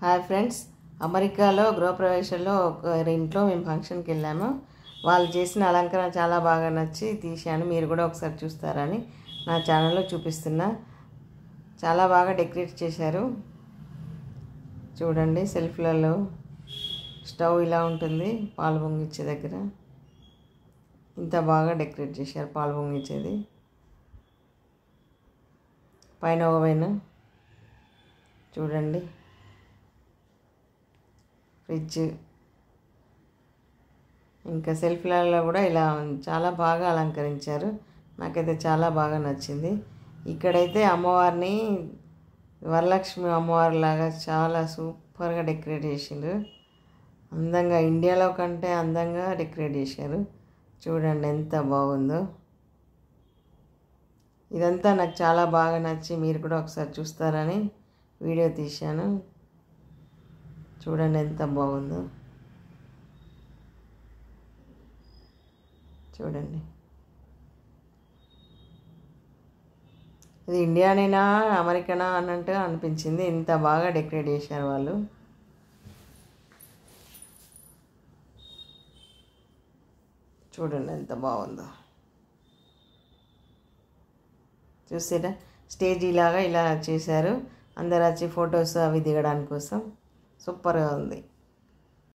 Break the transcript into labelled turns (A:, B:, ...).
A: Hi friends, అమెరికాలో గృహప్రవేశంలో ఒక ఇంట్లో మేము ఫంక్షన్కి వెళ్ళాము. వాళ్ళు చేసిన అలంకరణ చాలా బాగా నచ్చి తీశాను. మీరు కూడా ఒకసారి చూస్తారని నా ఛానల్లో చూపిస్తున్నా. చాలా బాగా డెకరేట్ చేశారు. చూడండి, సెల్ఫ్లలో స్టవ్ ఇలా ఉంటుంది. పాలు పొంగిచ్చే దగ్గర ఇంత బాగా డెకరేట్ చేశారు. పాలు పొంగిచ్చేది, పైన ఓవెన్ చూడండి, ఫ్రిడ్జ్, ఇంకా సెల్ఫ్లలో కూడా ఇలా చాలా బాగా అలంకరించారు. నాకైతే చాలా బాగా నచ్చింది. ఇక్కడైతే అమ్మవారిని వరలక్ష్మి అమ్మవారి లాగా చాలా సూపర్గా డెకరేట్ చేసిండ్రు. అందంగా, ఇండియాలో కంటే అందంగా డెకరేట్ చేశారు. చూడండి ఎంత బాగుందో. ఇదంతా నాకు చాలా బాగా నచ్చి మీరు కూడా ఒకసారి చూస్తారని వీడియో తీశాను. చూడండి ఎంత బాగుందో. చూడండి, ఇది ఇండియానేనా అమెరికానా అన్నట్టు అనిపించింది. ఇంత బాగా డెకరేట్ చేశారు వాళ్ళు. చూడండి ఎంత బాగుందో. చూసారా, స్టేజ్ ఇలాగా ఇలా చేశారు. అందరు వచ్చి ఫొటోస్ అవి దిగడానికి కోసం సూపర్గా ఉంది.